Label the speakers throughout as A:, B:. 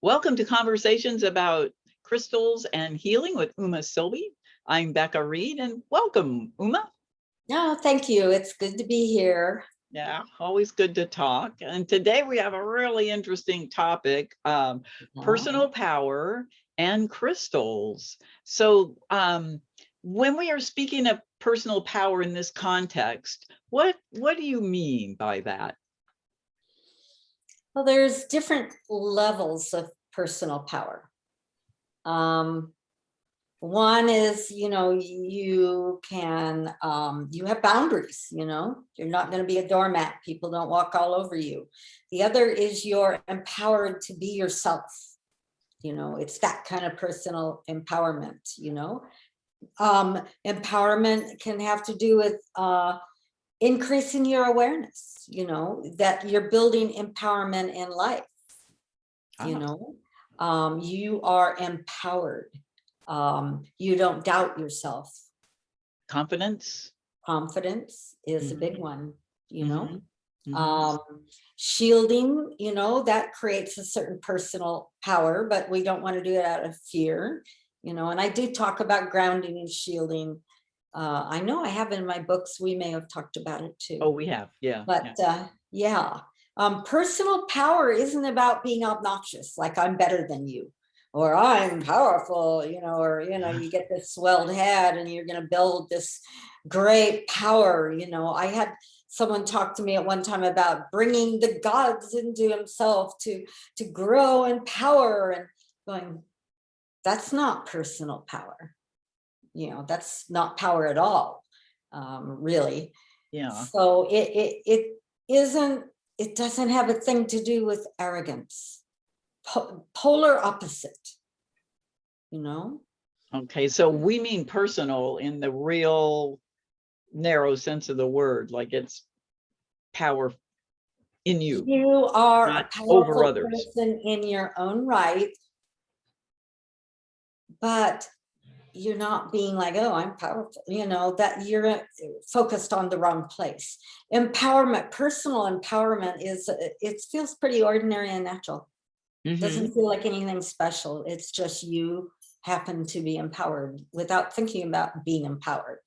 A: Welcome to Conversations about Crystals and Healing with Uma Silbey. I'm Becca Reed, and welcome, Uma.
B: No, thank you. It's good to be here.
A: Yeah, always good to talk. And today we have a really interesting topic, personal power and crystals. So when we are speaking of personal power in this context, what do you mean by that?
B: Well, there's different levels of personal power. One is, you can, you have boundaries, you're not going to be a doormat. People don't walk all over you. The other is you're empowered to be yourself. It's that kind of personal empowerment, Empowerment can have to do with increasing your awareness, that you're building empowerment in life. You are empowered. You don't doubt yourself.
A: Confidence
B: is a big one, shielding, that creates a certain personal power, but we don't want to do it out of fear, and I do talk about grounding and shielding. I know I have in my books, we may have talked about it too.
A: Oh, we have, yeah.
B: But personal power isn't about being obnoxious, like I'm better than you, or I'm powerful, or, you get this swelled head and you're going to build this great power. I had someone talk to me at one time about bringing the gods into himself to grow in power, and going, that's not personal power. That's not power at all, really.
A: Yeah.
B: So it doesn't have a thing to do with arrogance. Polar opposite,
A: Okay, so we mean personal in the real narrow sense of the word, like it's power in you.
B: You are a powerful
A: over others.
B: person in your own right, but you're not being like, oh, I'm powerful, that you're focused on the wrong place. Empowerment, personal empowerment it feels pretty ordinary and natural. Doesn't feel like anything special. It's just you happen to be empowered without thinking about being empowered,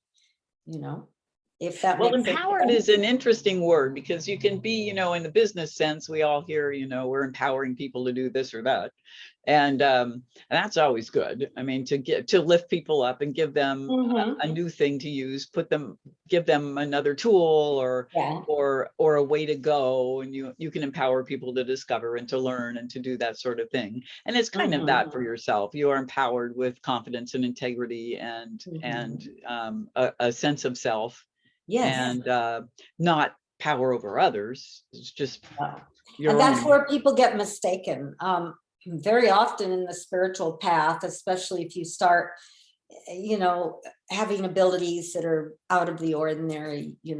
B: if that
A: Well,
B: makes
A: empowered is an interesting word, because you can be, in the business sense, we all hear, we're empowering people to do this or that. And that's always good. I mean, to lift people up and give them a new thing to use, give them another tool or a way to go, and you can empower people to discover and to learn and to do that sort of thing. And it's kind of that for yourself. You are empowered with confidence and integrity and a sense of self.
B: Yes.
A: And not power over others. It's just
B: and that's where people get mistaken. Very often in the spiritual path, especially if you start, having abilities that are out of the ordinary, you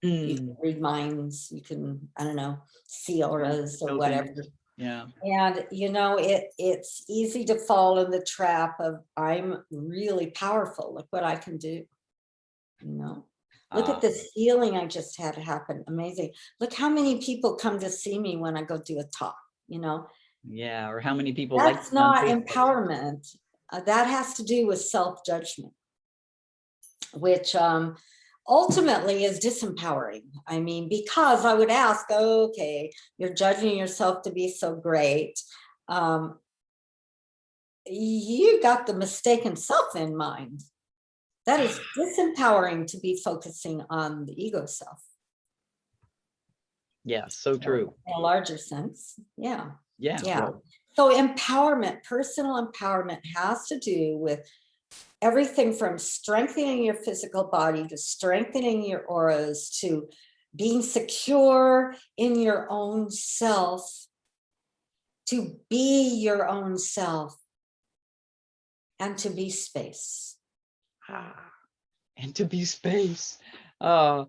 B: can read minds, you can, I don't know, see auras or whatever.
A: Yeah.
B: And, it's easy to fall in the trap of, I'm really powerful. Look what I can do, Look at this healing I just had happen. Amazing. Look how many people come to see me when I go do a talk,
A: Yeah, or how many people
B: That's not empowerment. That has to do with self-judgment, which ultimately is disempowering. I mean, because I would ask, okay, you're judging yourself to be so great. You got the mistaken self in mind. That is disempowering to be focusing on the ego self.
A: Yeah, so true.
B: In a larger sense. Yeah.
A: Well.
B: So empowerment, personal empowerment has to do with everything from strengthening your physical body to strengthening your auras to being secure in your own self, to be your own self, and to be space.
A: And to be space. There's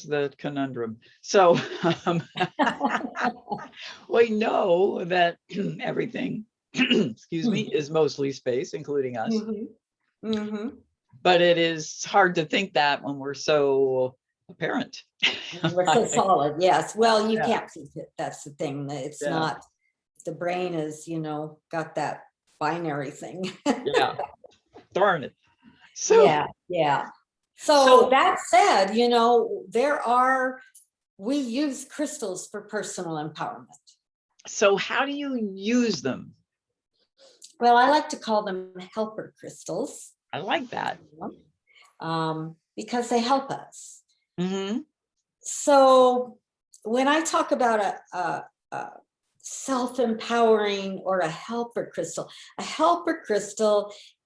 A: the conundrum. So we know that everything, excuse me, is mostly space, including us. But it is hard to think that when we're so apparent.
B: We're so solid, yes. Well, you can't see it. That's the thing. It's not the brain is, got that binary thing.
A: Yeah, darn it. So,
B: Yeah.
A: so
B: So that said, we use crystals for personal empowerment.
A: so how do you use them?
B: Well, I like to call them helper crystals,
A: I like that.
B: because they help us.
A: Mm-hmm.
B: So when I talk about a self-empowering or a helper crystal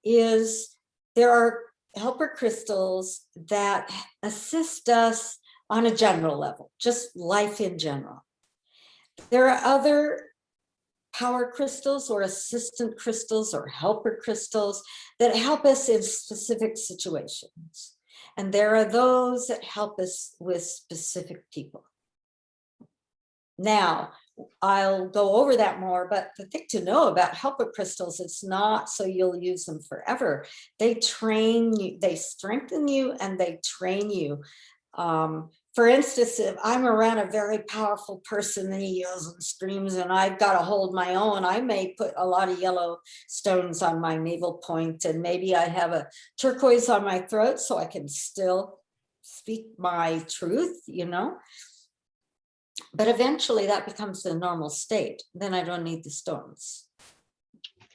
B: is, there are helper crystals that assist us on a general level, just life in general. There are other power crystals or assistant crystals or helper crystals that help us in specific situations. And there are those that help us with specific people. Now, I'll go over that more, but the thing to know about helper crystals, it's not so you'll use them forever. They train you, they strengthen you, and they train you. For instance, if I'm around a very powerful person and he yells and screams and I've got to hold my own, I may put a lot of yellow stones on my navel point, and maybe I have a turquoise on my throat so I can still speak my truth, But eventually that becomes the normal state. Then I don't need the stones.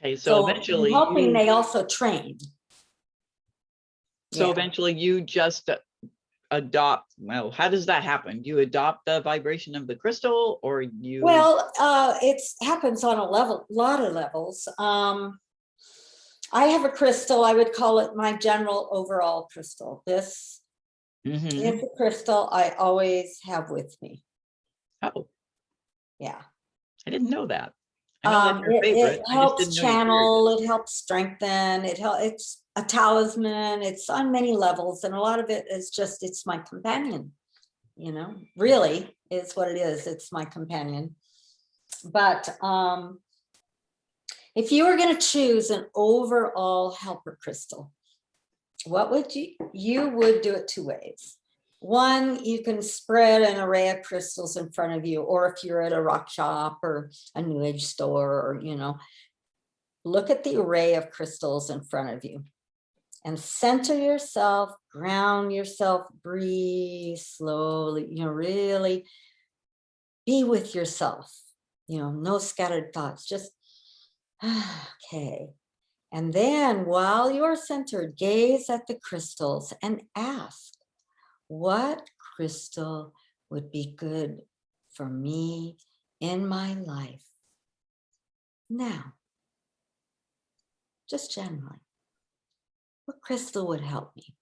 A: Okay, so eventually
B: helping, they also train.
A: So eventually you just adopt, well, how does that happen? Do you adopt the vibration of the crystal, or you?
B: Well, it happens on a lot of levels. I have a crystal, I would call it my general overall crystal. This is a crystal I always have with me.
A: Oh.
B: Yeah.
A: I didn't know that. I know that's your favorite.
B: It helps channel, it helps strengthen, it's a talisman, it's on many levels, and a lot of it is just, it's my companion, really is what it is. It's my companion. But if you were going to choose an overall helper crystal, what would you would do it two ways. One, you can spread an array of crystals in front of you, or if you're at a rock shop or a new age store, or, look at the array of crystals in front of you and center yourself, ground yourself, breathe slowly, really be with yourself, no scattered thoughts, just, okay. And then while you're centered, gaze at the crystals and ask, what crystal would be good for me in my life now? Just generally, what crystal would help me?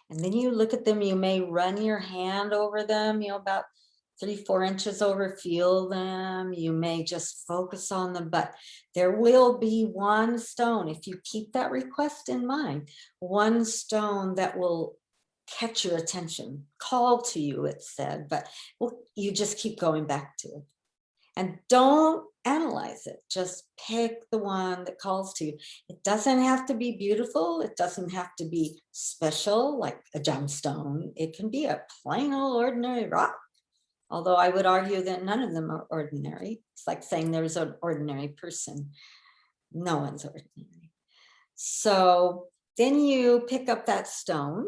B: And then you look at them, you may run your hand over them, about 3-4 inches over, feel them. You may just focus on them, but there will be one stone, if you keep that request in mind, one stone that will catch your attention, call to you, it said, but you just keep going back to it. And don't analyze it, just pick the one that calls to you. It doesn't have to be beautiful, it doesn't have to be special like a gemstone. It can be a plain old ordinary rock, although I would argue that none of them are ordinary. It's like saying there's an ordinary person. No one's ordinary. So then you pick up that stone,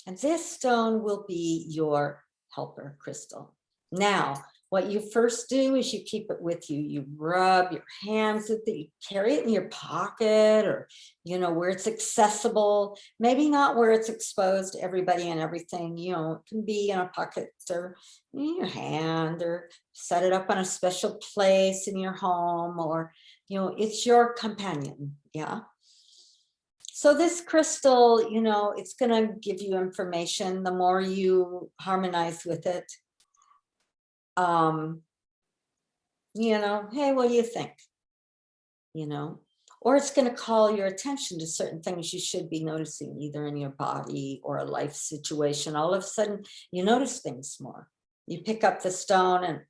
B: and this stone will be your helper crystal. Now, what you first do is you keep it with you. You rub your hands with it, you carry it in your pocket, or, where it's accessible, maybe not where it's exposed to everybody and everything. It can be in a pocket or in your hand, or set it up on a special place in your home, or, it's your companion. Yeah. So this crystal, it's going to give you information the more you harmonize with it. Hey, what do you think? Or it's going to call your attention to certain things you should be noticing, either in your body or a life situation. All of a sudden, you notice things more. You pick up the stone and,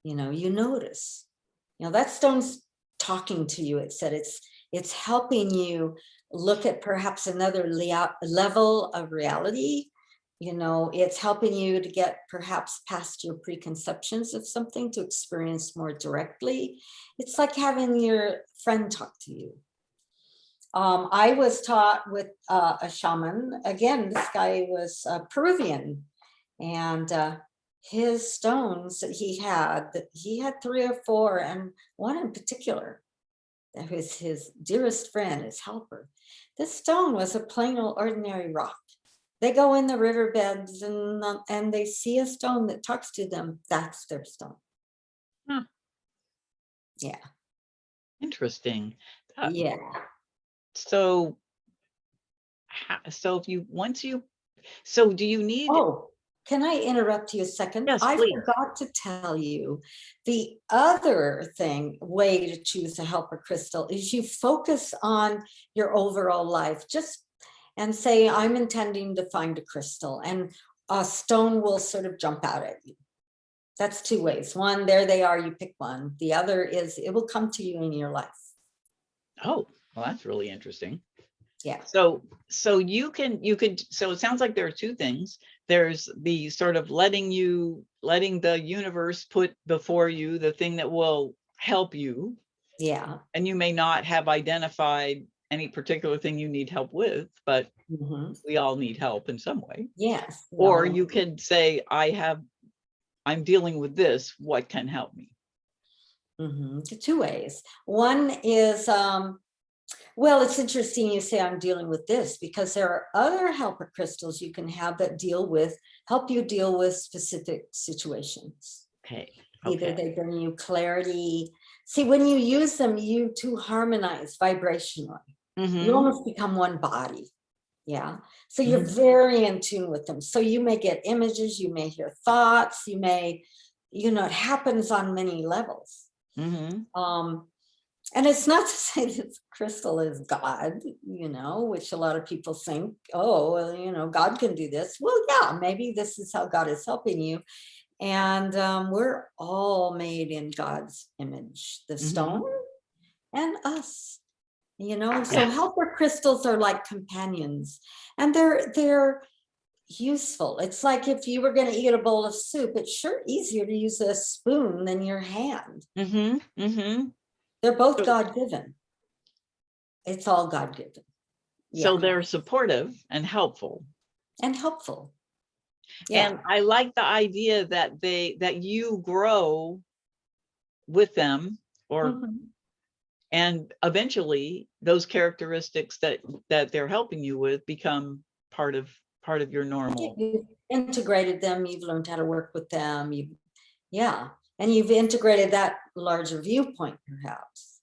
B: you notice. That stone's talking to you. It said it's helping you look at perhaps another level of reality, It's helping you to get perhaps past your preconceptions of something, to experience more directly. It's like having your friend talk to you. I was taught with a shaman. Again, this guy was Peruvian, and his stones that he had 3 or 4, and one in particular that was his dearest friend, his helper. This stone was a plain old ordinary rock. They go in the riverbeds and they see a stone that talks to them. That's their stone.
A: Huh,
B: Yeah.
A: interesting.
B: Yeah.
A: So, so if you once you, so do you need?
B: Oh, can I interrupt you a second?
A: Yes,
B: I
A: please.
B: forgot to tell you the other way to choose a helper crystal is you focus on your overall life, just and say, I'm intending to find a crystal, and a stone will sort of jump out at you. That's 2 ways. One, there they are, you pick one. The other is it will come to you in your life.
A: Oh, well, that's really interesting.
B: Yeah.
A: So it sounds like there are 2 things. There's the sort of letting the universe put before you the thing that will help you.
B: Yeah.
A: And you may not have identified any particular thing you need help with, but we all need help in some way.
B: Yes.
A: Or you could say, I'm dealing with this, what can help me?
B: 2 ways. One is, well, it's interesting you say I'm dealing with this, because there are other helper crystals you can have that help you deal with specific situations.
A: Okay.
B: Either they bring you clarity. See, when you use them, you two harmonize vibrationally. You almost become one body. Yeah. So you're very in tune with them. So you may get images, you may hear thoughts, you may, it happens on many levels. And it's not to say that crystal is God, which a lot of people think, oh, well, God can do this. Well, yeah, maybe this is how God is helping you. And we're all made in God's image, the stone and us, so helper crystals are like companions, and they're useful. It's like if you were going to eat a bowl of soup, it's sure easier to use a spoon than your hand. They're both God-given. It's all God-given.
A: So they're supportive and helpful. Yeah. And I like the idea that you grow with them, and eventually those characteristics that they're helping you with become part of your normal.
B: You've integrated them, you've learned how to work with them, and you've integrated that larger viewpoint perhaps.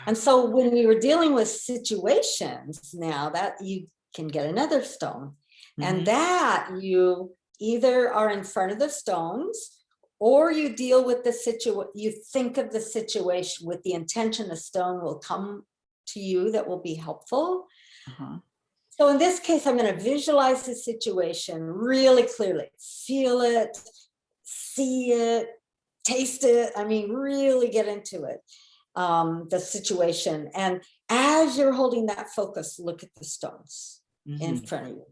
B: And so when we were dealing with situations, now that you can get another stone, and that you either are in front of the stones, or you deal with the situation, you think of the situation with the intention a stone will come to you that will be helpful. So in this case, I'm going to visualize the situation really clearly, feel it, see it, taste it. I mean, really get into it, the situation. And as you're holding that focus, look at the stones in front of you,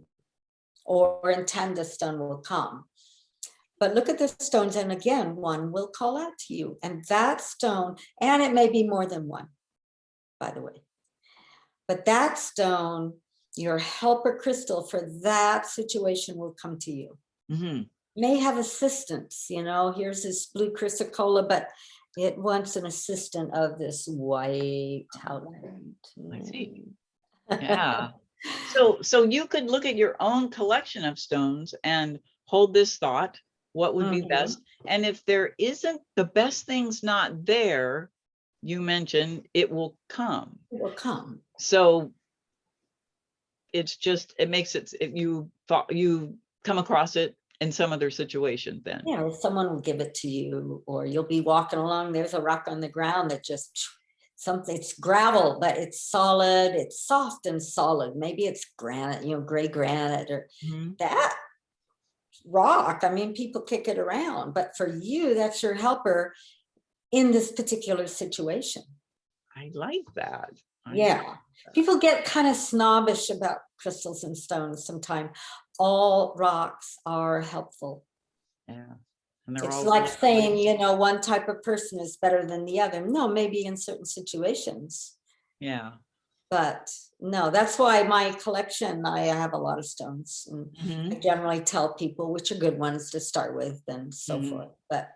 B: or intend the stone will come. But look at the stones, and again, one will call out to you. And that stone, and it may be more than one, by the way, but that stone, your helper crystal for that situation, will come to you. May have assistance, here's this blue chrysocolla, but it wants an assistant of this white talent.
A: I see. Yeah. So you could look at your own collection of stones and hold this thought, what would be best? And if there isn't, the best thing's not there, you mentioned, it will come.
B: It will come.
A: So it's just, it makes it, if you come across it in some other situation then.
B: Yeah, someone will give it to you, or you'll be walking along, there's a rock on the ground that just it's gravel, but it's solid, it's soft and solid. Maybe it's granite, gray granite, or that rock. I mean, people kick it around, but for you, that's your helper in this particular situation.
A: I like that.
B: People get kind of snobbish about crystals and stones sometimes. all rocks are helpful.
A: Yeah. And they're
B: It's
A: all
B: like
A: good.
B: saying, one type of person is better than the other. No, maybe in certain situations,
A: Yeah.
B: but no, that's why my collection, I have a lot of stones. And I
A: Mhm.
B: generally tell people which are good ones to start with and so
A: Mhm.
B: forth. But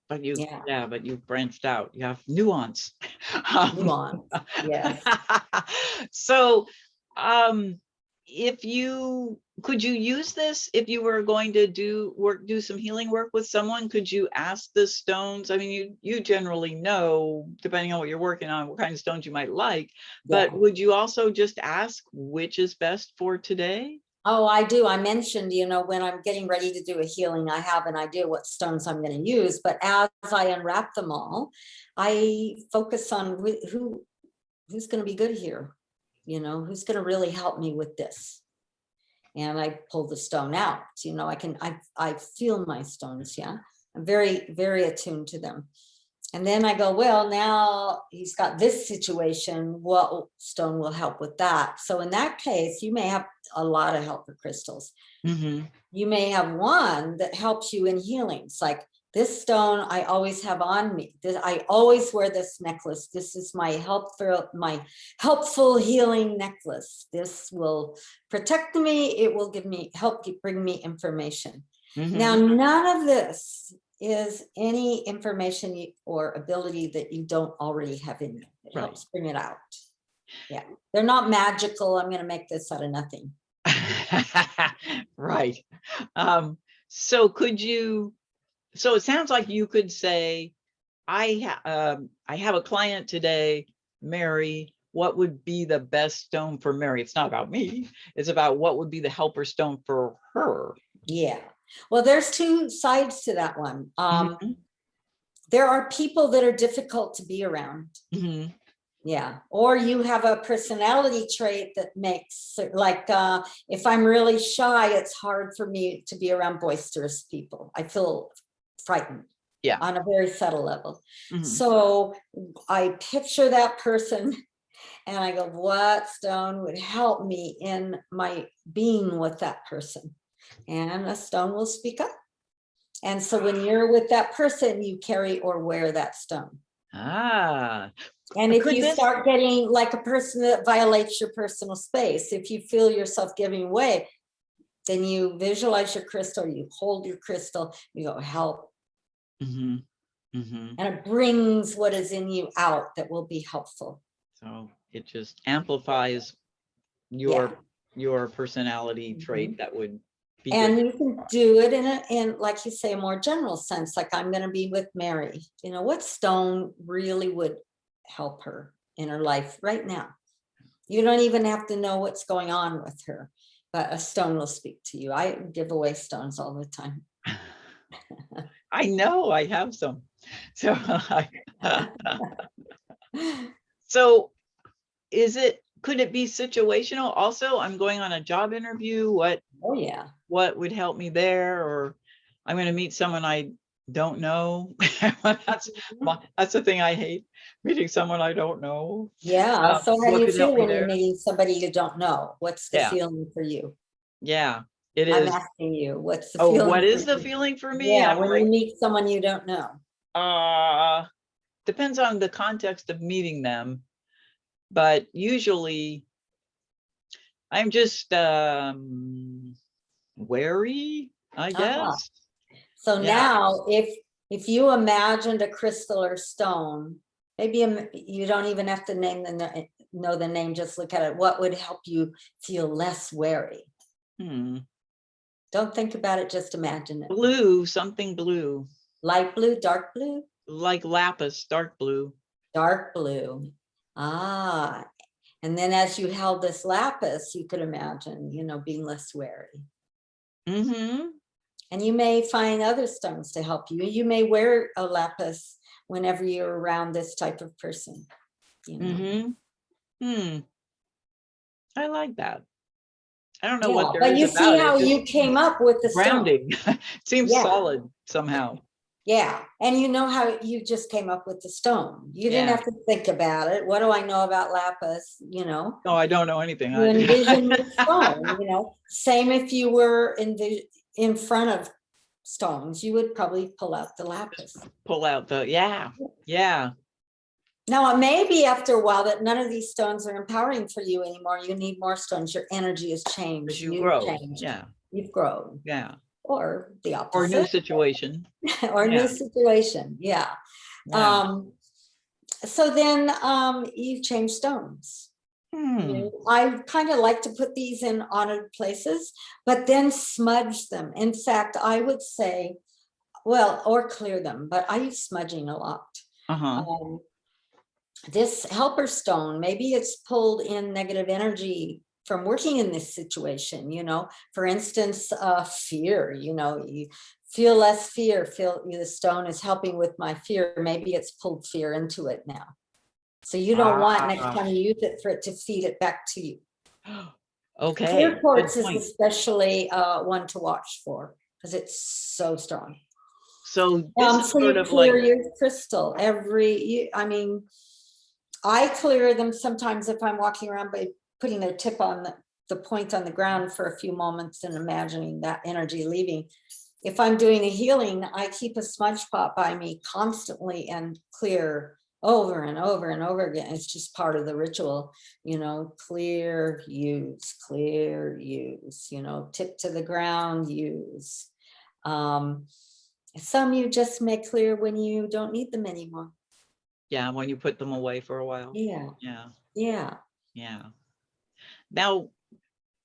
A: But
B: yeah,
A: but you've branched out. You have nuance. Um,
B: nuance. Yes.
A: so, um, could you use this if you were going to do some healing work with someone? Could you ask the stones? I mean, you generally know, depending on what you're working on, what kind of stones you might like, but
B: Yeah.
A: would you also just ask which is best for today?
B: Oh, I do. I mentioned, when I'm getting ready to do a healing, I have an idea what stones I'm going to use. But as I unwrap them all, I focus on who's going to be good here, who's going to really help me with this. And I pull the stone out. I feel my stones. Yeah, I'm very, very attuned to them. And then I go, well, now he's got this situation. What stone will help with that? So in that case, you may have a lot of helper crystals.
A: Mm-hmm.
B: You may have one that helps you in healings. Like this stone I always have on me. I always wear this necklace. This is my helpful healing necklace. This will protect me. It will bring me information.
A: Mm-hmm.
B: Now, none of this is any information or ability that you don't already have in you. It
A: Right.
B: helps bring it out. Yeah, they're not magical. I'm going to make this out of nothing.
A: Right. So it sounds like you could say, I have a client today, Mary. What would be the best stone for Mary? It's not about me. It's about what would be the helper stone for her.
B: Yeah. Well, there's two sides to that one.
A: Mhm.
B: There are people that are difficult to be around.
A: Mhm.
B: Yeah. Or you have a personality trait that makes it like, if I'm really shy, it's hard for me to be around boisterous people. I feel frightened.
A: Yeah.
B: On a very subtle level.
A: Mhm.
B: So I picture that person and I go, what stone would help me in my being with that person? And a stone will speak up. And so when you're with that person, you carry or wear that stone.
A: Ah.
B: And if
A: Could
B: you
A: this
B: start getting like a person that violates your personal space, if you feel yourself giving away, then you visualize your crystal, you hold your crystal, you go, help.
A: Mhm. Mhm.
B: And it brings what is in you out that will be helpful.
A: So it just amplifies
B: Yeah.
A: your personality trait that would be good.
B: And you can do it in like you say, a more general sense, like I'm going to be with Mary. What stone really would help her in her life right now? You don't even have to know what's going on with her, but a stone will speak to you. I give away stones all the time.
A: I know I have some. So so could it be situational also? I'm going on a job interview.
B: Oh yeah.
A: What would help me there? Or I'm going to meet someone I don't know. That's the thing I hate, meeting someone I don't know.
B: Yeah. So how do
A: What
B: you
A: could help
B: feel
A: me
B: when you're
A: there?
B: meeting somebody you don't know? What's the
A: Yeah,
B: feeling for you?
A: yeah, it
B: I'm
A: is.
B: asking you, what's the
A: Oh, what
B: feeling for
A: is the
B: you?
A: feeling for me?
B: Yeah,
A: I'm
B: when
A: like,
B: you meet someone you don't know.
A: depends on the context of meeting them, but usually I'm just wary, I
B: Uh-huh.
A: guess.
B: So
A: Yeah.
B: now if you imagined a crystal or stone, maybe you don't even have to know the name, just look at it. What would help you feel less wary? Don't think about it, just imagine it.
A: Blue, something blue.
B: Light blue, dark blue?
A: Like lapis, dark blue.
B: Dark blue. Ah, and then as you held this lapis, you could imagine, being less wary.
A: Mm-hmm.
B: And you may find other stones to help you. You may wear a lapis whenever you're around this type of person.
A: Mm-hmm. I like that. I don't know what
B: Yeah,
A: there
B: but
A: is
B: you see
A: about it.
B: how
A: It just
B: you came
A: seems
B: up with the stone.
A: grounding. It seems
B: Yeah,
A: solid somehow.
B: Yeah, and you know how you just came up with the stone. You didn't
A: Yeah.
B: have to think about it. What do I know about lapis? You know,
A: No, I don't know anything.
B: you envision the stone, you know. Same if you were in front of stones, you would probably pull out the lapis.
A: Pull out the, yeah.
B: Now, it may be after a while that none of these stones are empowering for you anymore. You need more stones. Your energy has changed.
A: As you
B: You've
A: grow.
B: changed.
A: Yeah.
B: You've grown.
A: Yeah.
B: Or the
A: Or a new
B: opposite.
A: situation.
B: Or
A: Yeah.
B: new situation. Yeah.
A: Yeah.
B: So then you change stones. I kind of like to put these in honored places, but then smudge them. In fact, I would say, well, or clear them, but I use smudging a lot. This helper stone, maybe it's pulled in negative energy from working in this situation, you know, for instance, fear, you know, you feel less fear, feel the stone is helping with my fear. Maybe it's pulled fear into it now. So you don't want next time you use it for it to feed it back to you.
A: Okay.
B: Clear quartz is especially one to watch for because it's so strong.
A: So this is
B: so
A: sort
B: you
A: of
B: clear
A: like
B: your crystal I mean, I clear them sometimes if I'm walking around by putting their tip on the point on the ground for a few moments and imagining that energy leaving. If I'm doing a healing, I keep a smudge pot by me constantly and clear over and over and over again. It's just part of the ritual, you know, clear, use, you know, tip to the ground, use. Some you just make clear when you don't need them anymore.
A: Yeah, when you put them away for a while.
B: Yeah.
A: Yeah.
B: Yeah.
A: Yeah. Now,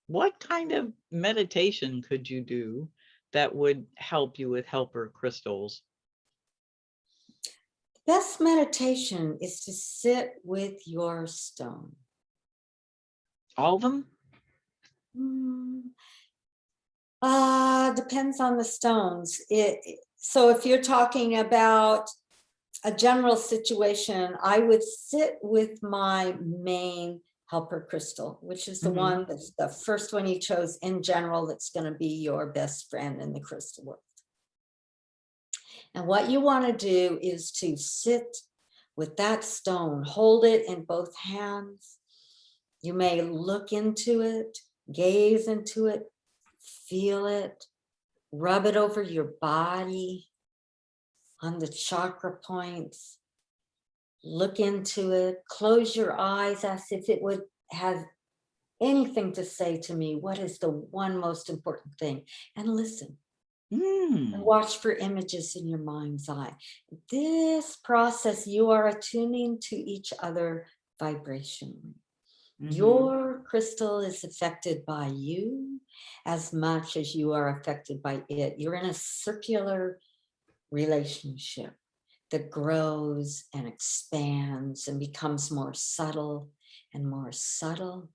A: what kind of meditation could you do that would help you with helper crystals?
B: Best meditation is to sit with your stone.
A: All of them?
B: Depends on the stones. So if you're talking about a general situation, I would sit with my main helper crystal, which is the one that's the first one you chose in general that's going to be your best friend in the crystal world. And what you want to do is to sit with that stone, hold it in both hands. You may look into it, gaze into it, feel it, rub it over your body, on the chakra points, look into it, close your eyes as if it would have anything to say to me. What is the one most important thing? And listen. And watch for images in your mind's eye. This process, you are attuning to each other vibrationally. Your crystal is affected by you as much as you are affected by it. You're in a circular relationship that grows and expands and becomes more subtle and more subtle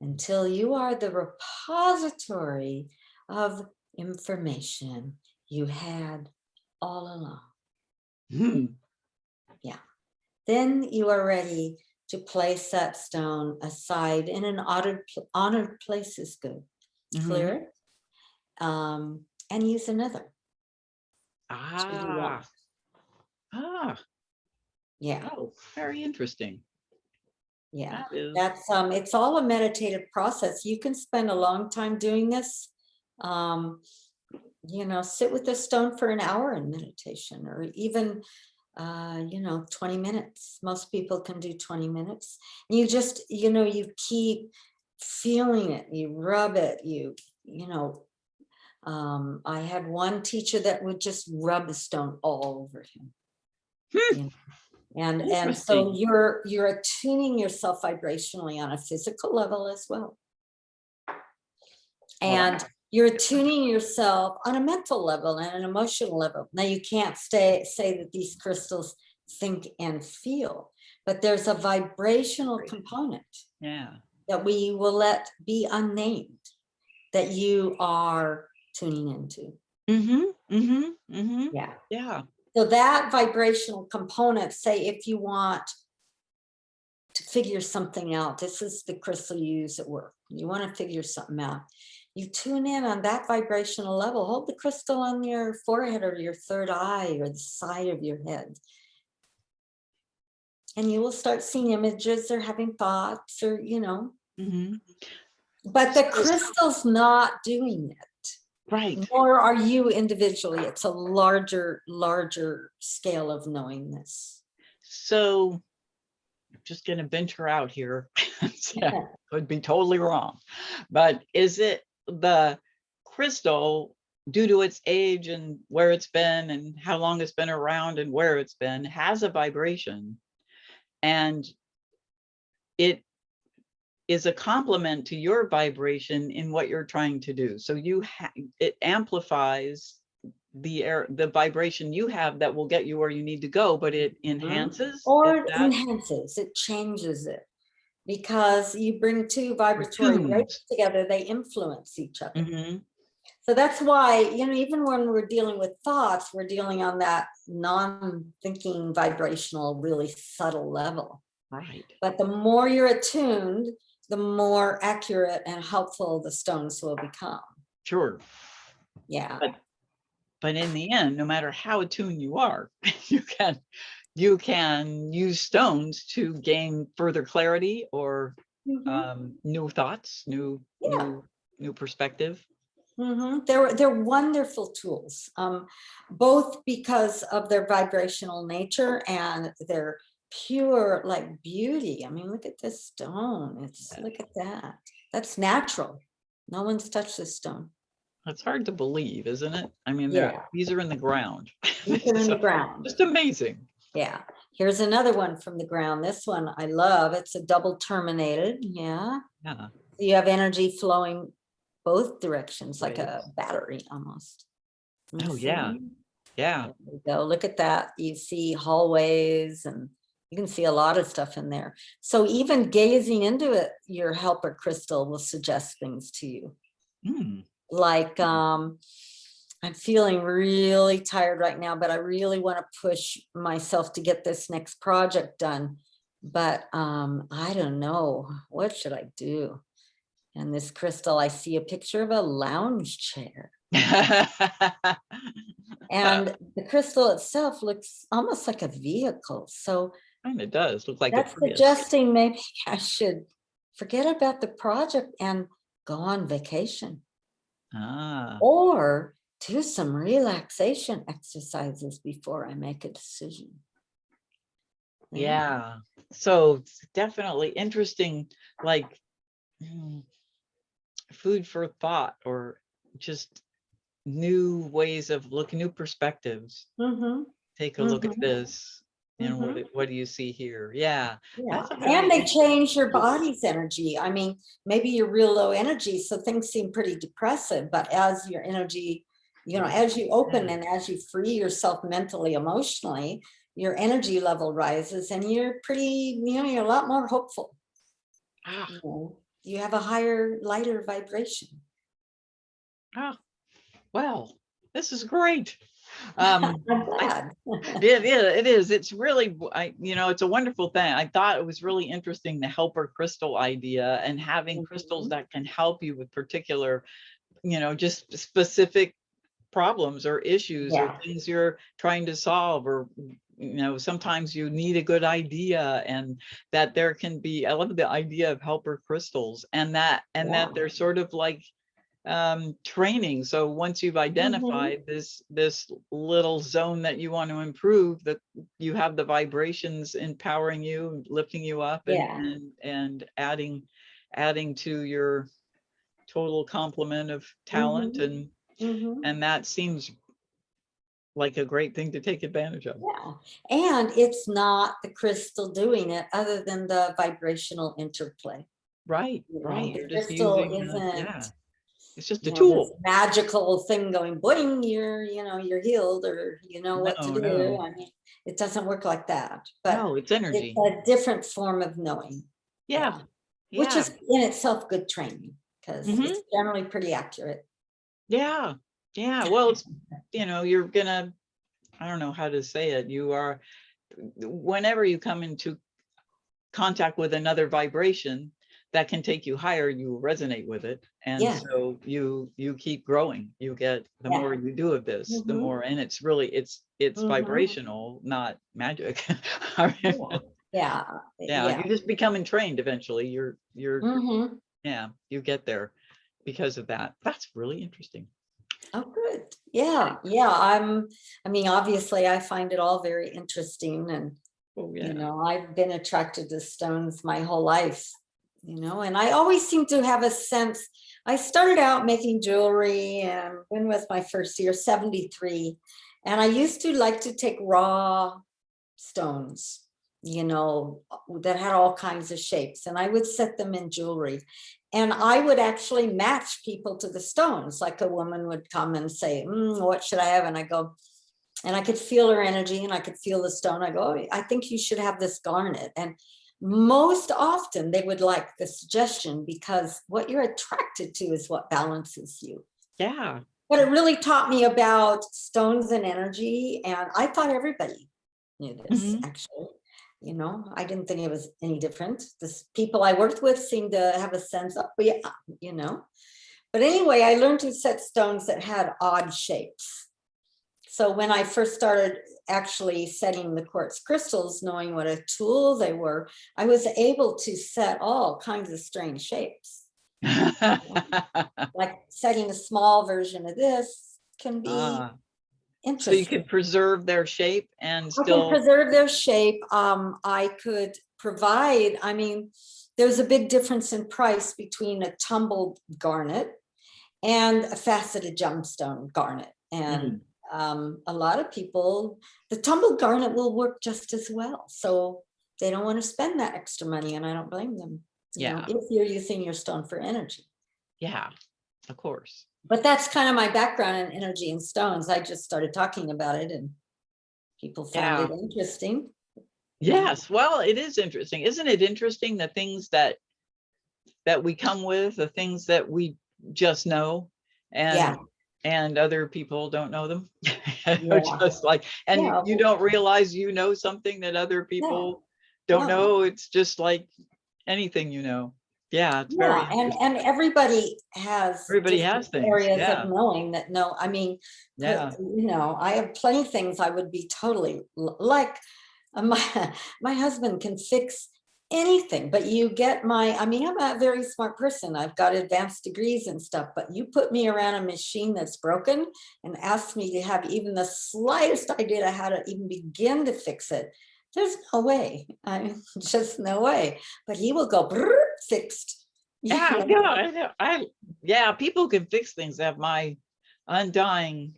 B: until you are the repository of information you had all along. Yeah. Then you are ready to place that stone aside in an honored place is good. Clear it and use another. Yeah.
A: Oh, very interesting.
B: Yeah,
A: That is.
B: that's it's all a meditative process. You can spend a long time doing this. You know, sit with the stone for an hour in meditation, or even you know, 20 minutes. Most people can do 20 minutes. You just, you know, you keep feeling it, you rub it, you know. I had one teacher that would just rub the stone all over him. You know? And so you're attuning yourself vibrationally on a physical level as well. And you're attuning yourself on a mental level and an emotional level. Now you can't say that these crystals think and feel, but there's a vibrational component that we will let be unnamed that you are tuning into. Yeah. So that vibrational component, say if you want to figure something out, this is the crystal you use at work. You want to figure something out. you tune in on that vibrational level. Hold the crystal on your forehead or your third eye or the side of your head. And you will start seeing images or having thoughts or, but the crystal's not doing it.
A: Right.
B: Nor are you individually. It's a larger scale of knowingness.
A: So I'm just going to venture out here. Could be totally wrong. But is it the crystal, due to its age and where it's been and how long it's been around and where it's been, has a vibration, and it is a complement to your vibration in what you're trying to do? So it amplifies the vibration you have that will get you where you need to go, but it enhances
B: or enhances, it changes it, because you bring two vibratory rates together, they influence each other. So that's why, even when we're dealing with thoughts, we're dealing on that non-thinking vibrational, really subtle level.
A: Right.
B: But the more you're attuned, the more accurate and helpful the stones will become.
A: Sure.
B: Yeah.
A: But in the end, no matter how attuned you are, you can use stones to gain further clarity or new thoughts, new perspective.
B: They're wonderful tools, both because of their vibrational nature and their pure like beauty. I mean, look at this stone. Look at that. That's natural. No one's touched this stone.
A: It's hard to believe, isn't it? I mean, these are in the ground.
B: These are in the ground.
A: Just amazing.
B: Yeah. Here's another one from the ground. This one I love. It's a double terminated. Yeah. You have energy flowing both directions, like a battery almost.
A: Oh, yeah. Yeah.
B: There we go. Look at that. You see hallways and you can see a lot of stuff in there. So even gazing into it, your helper crystal will suggest things to you. Like, I'm feeling really tired right now, but I really want to push myself to get this next project done. But I don't know. What should I do? And this crystal, I see a picture of a lounge chair. And the crystal itself looks almost like a vehicle. So
A: and it does look like
B: that's suggesting maybe I should forget about the project and go on vacation. Or do some relaxation exercises before I make a decision.
A: Yeah. So it's definitely interesting, like food for thought, or just new ways of looking, new perspectives. Take a look at this. What do you see here? Yeah.
B: And they change your body's energy. I mean, maybe you're real low energy, so things seem pretty depressive, but as your energy, as you open and as you free yourself mentally, emotionally, your energy level rises and you're pretty, you're a lot more hopeful. You have a higher, lighter vibration.
A: Well, this is great.
B: I'm glad.
A: It is. It's really, it's a wonderful thing. I thought it was really interesting, the helper crystal idea, and having crystals that can help you with particular, just specific problems or issues or things you're trying to solve, or sometimes you need a good idea, and that there can be, I love the idea of helper crystals, and that they're sort of like training. So once you've identified this little zone that you want to improve, that you have the vibrations empowering you, lifting you up, and adding to your total complement of talent, and that seems like a great thing to take advantage of.
B: And it's not the crystal doing it, other than the vibrational interplay.
A: Right.
B: The crystal isn't
A: it's just a tool,
B: magical thing going bling, you're healed, or what to do. I mean, it doesn't work like that. But
A: no, it's energy.
B: It's a different form of knowing. Which is in itself good training, because it's generally pretty accurate. Well,
A: it's you're gonna, I don't know how to say it, you are, whenever you come into contact with another vibration, that can take you higher, you resonate with it. And
B: Yeah.
A: so you keep growing. You get, the
B: Yeah.
A: more you do of this, the
B: Mhm.
A: more, and it's really, it's
B: Mhm.
A: vibrational, not magic. I mean,
B: Yeah.
A: yeah,
B: Yeah.
A: you just become entrained eventually. You're
B: Mhm.
A: yeah, you get there because of that. That's really interesting.
B: Oh, good. Yeah. Yeah. I mean, obviously I find it all very interesting, and
A: Oh
B: you
A: yeah.
B: know, I've been attracted to stones my whole life, you know, and I always seem to have a sense. I started out making jewelry, and when was my first year? 73. And I used to like to take raw stones, you know, that had all kinds of shapes, and I would set them in jewelry. And I would actually match people to the stones. Like a woman would come and say, what should I have? And I go, and I could feel her energy and I could feel the stone. I go, oh, I think you should have this garnet. And most often they would like the suggestion, because what you're attracted to is what balances you.
A: Yeah.
B: But it really taught me about stones and energy. And I thought everybody knew this,
A: Mhm.
B: actually. You know, I didn't think it was any different. The people I worked with seemed to have a sense of, yeah, you know. But anyway, I learned to set stones that had odd shapes. So when I first started actually setting the quartz crystals, knowing what a tool they were, I was able to set all kinds of strange shapes. Like setting a small version of this can be
A: Ah, so you
B: interesting.
A: could preserve their shape and
B: I can
A: still,
B: preserve their shape. I could provide, I mean, there's a big difference in price between a tumbled garnet and a faceted gemstone garnet. And
A: mm,
B: a lot of people, the tumbled garnet will work just as well. So they don't want to spend that extra money, and I don't blame them, you know,
A: yeah,
B: if you're using your stone for energy.
A: yeah, of course.
B: But that's kind of my background in energy and stones. I just started talking about it and people found it
A: Yeah.
B: interesting. You know?
A: Yes. Well, it is interesting. Isn't it interesting, the things that we come with, the things that we just know,
B: Yeah,
A: and other people don't know them.
B: yeah,
A: Just like, and
B: yeah.
A: you don't realize you know something that other
B: No,
A: people don't
B: no.
A: know. It's just like anything, you know. Yeah, it's very
B: Yeah, and
A: interesting.
B: everybody has
A: Everybody
B: different
A: has things.
B: areas of
A: Yeah.
B: knowing that know. I mean,
A: Yeah.
B: you know, I have plenty of things I would be totally like. My my husband can fix anything, but you get my. I mean, I'm a very smart person. I've got advanced degrees and stuff, but you put me around a machine that's broken and ask me to have even the slightest idea of how to even begin to fix it. There's no way. I mean, just no way. But he will go fixed.
A: Yeah,
B: You
A: I
B: know?
A: know, I know. Yeah, people can fix things. Have my undying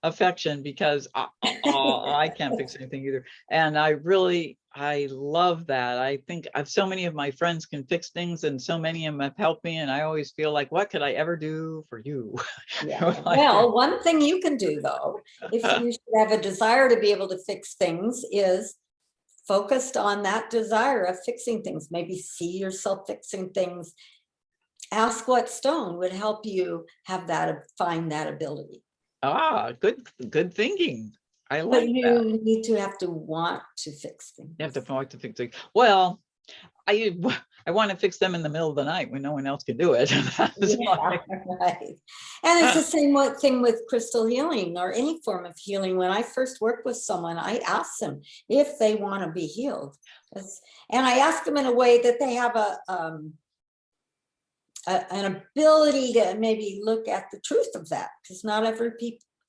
A: affection, because I can't fix anything either. And I love that. I think I've, so many of my friends can fix things, and so many of them have helped me. And I always feel like, what could I ever do for you?
B: Yeah.
A: Like,
B: Well, one thing you can do though, if you should have a desire to be able to fix things, is focused on that desire of fixing things. Maybe see yourself fixing things. Ask what stone would help you have that, find that ability.
A: good thinking. I
B: But
A: like that.
B: you need to have to want to fix things.
A: You have to find to fix things. Well, I I want to fix them in the middle of the night when no one else can do it. That's
B: Yeah,
A: like,
B: right. And it's the same thing with crystal healing or any form of healing. When I first worked with someone, I asked them if they want to be healed. And I ask them in a way that they have an ability to maybe look at the truth of that, because not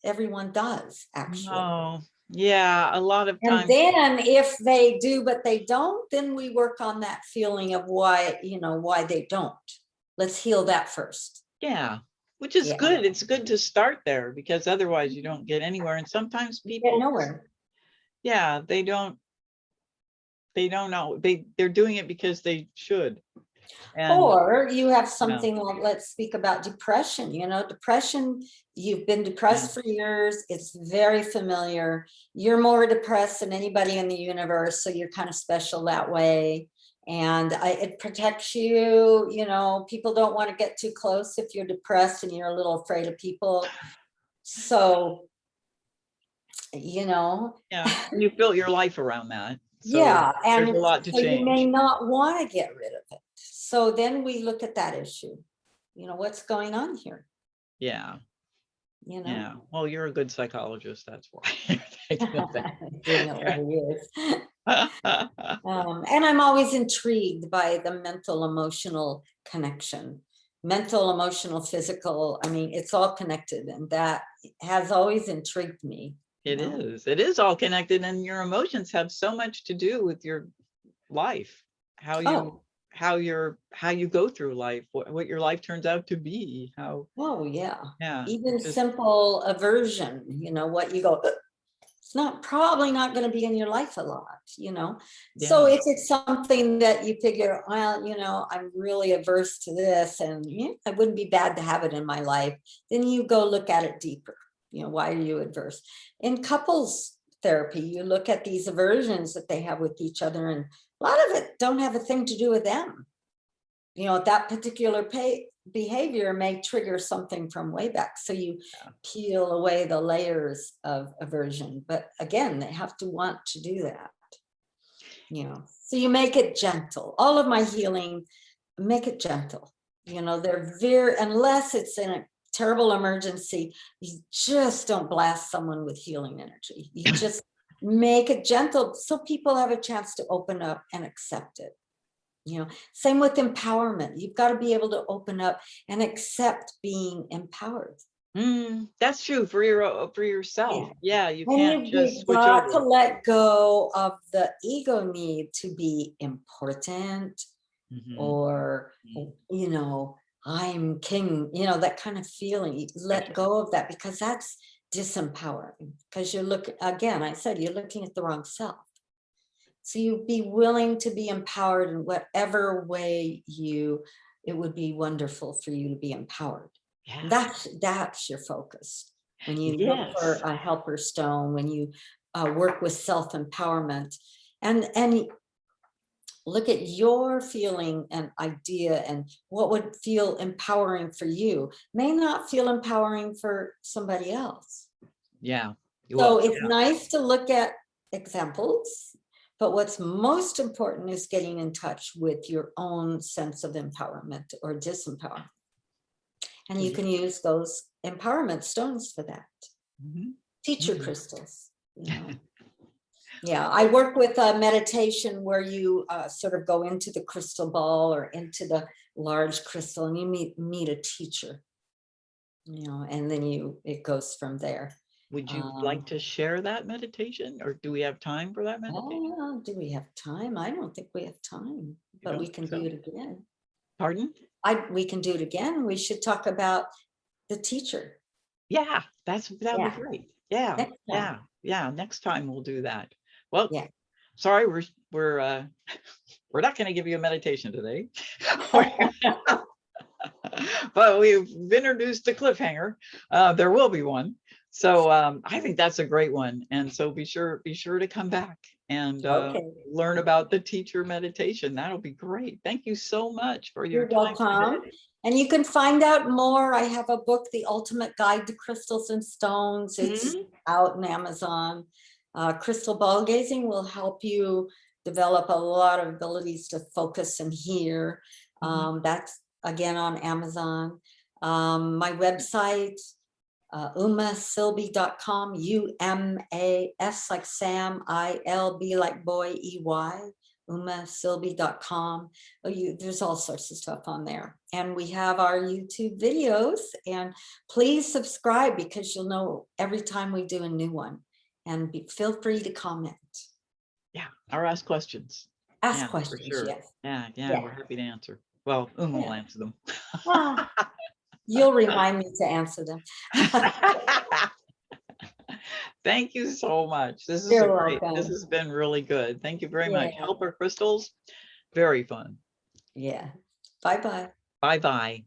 B: everyone does actually.
A: no, yeah, a lot of
B: And
A: times,
B: then if they do but they don't, then we work on that feeling of why, you know, why they don't. Let's heal that first.
A: yeah, which is
B: Yeah,
A: good. It's good to start there, because otherwise you don't get anywhere. And sometimes
B: you get
A: people,
B: nowhere.
A: yeah, they don't know. They're doing it because they should. And
B: Or you have
A: yeah,
B: something like, let's speak about depression. You know, depression, you've been
A: yeah.
B: depressed for years. It's very familiar. You're more depressed than anybody in the universe. So you're kind of special that way. And it protects you. You know, people don't want to get too close if you're depressed and you're a little afraid of people. So, you know,
A: Yeah. And you built your life around that. So
B: yeah.
A: there's a
B: And
A: lot to
B: so you may
A: change.
B: not want to get rid of it. So then we look at that issue. What's going on here?
A: Yeah.
B: You know?
A: Yeah. Well, you're a good psychologist. That's why. You're thinking of that.
B: Doing it over years. And I'm always intrigued by the mental, emotional connection. Mental, emotional, physical. I mean, it's all connected, and that has always intrigued me.
A: It is. It is all connected, and your emotions have so much to do with your life, how you go through life, what your life turns out to be, how.
B: Oh, yeah.
A: Yeah.
B: Even
A: Just,
B: simple aversion, what you go, it's probably not going to be in your life a lot, So
A: yeah.
B: if it's something that you figure, well, I'm really averse to this, and it wouldn't be bad to have it in my life, then you go look at it deeper. Why are you adverse? In couples therapy, you look at these aversions that they have with each other, and a lot of it don't have a thing to do with them. That particular behavior may trigger something from way back. So you peel away the layers of aversion. But again, they have to want to do that. So you make it gentle. All of my healing, make it gentle. They're unless it's in a terrible emergency, you just don't blast someone with healing energy. You just make it gentle so people have a chance to open up and accept it. Same with empowerment. You've got to be able to open up and accept being empowered.
A: That's true for yourself. Yeah, you
B: And
A: can't just
B: you've
A: switch
B: got to
A: over.
B: let go of the ego need to be important, or, I'm king, that kind of feeling. You let go of that, because that's disempowering. Because again, I said, you're looking at the wrong self. So you be willing to be empowered in whatever way it would be wonderful for you to be empowered.
A: Yeah.
B: That's your focus. When you look
A: Yes.
B: for a helper stone, when you work with self-empowerment, and look at your feeling and idea, and what would feel empowering for you may not feel empowering for somebody else.
A: Yeah.
B: So it's nice to look at examples, but what's most important is getting in touch with your own sense of empowerment or disempowerment. And you can use those empowerment stones for that. Teacher crystals. Yeah, I work with a meditation where you sort of go into the crystal ball or into the large crystal, and you meet a teacher, and then it goes from there.
A: Would you like to share that meditation, or do we have time for that meditation?
B: Oh, do we have time? I don't think we have time, but we can do it again.
A: Pardon?
B: We can do it again. We should talk about the teacher.
A: Yeah, that'd be great. Yeah, yeah. Next time we'll do that. Well, sorry, we're not going to give you a meditation today. But we've introduced a cliffhanger. There will be one. So I think that's a great one. And so be sure to come back and learn about the teacher meditation. That'll be great. Thank you so much for your time.
B: You're welcome. And you can find out more. I have a book, The Ultimate Guide to Crystals and Stones. It's out in Amazon. Crystal ball gazing will help you develop a lot of abilities to focus and hear. That's again on Amazon. My website, umasilbey.com, UMAS like Sam, ILB like boy, EY, umasilbey.com. There's all sorts of stuff on there. And we have our YouTube videos, and please subscribe, because you'll know every time we do a new one. And feel free to comment.
A: Yeah, or ask questions.
B: Ask questions,
A: for sure.
B: yes.
A: Yeah, we're happy to answer. Well, will answer them.
B: You'll remind me to answer them.
A: Thank you so much. This is
B: welcome.
A: This has been really good. Thank you very much. Helper crystals, very fun.
B: Yeah. Bye-bye.
A: Bye-bye.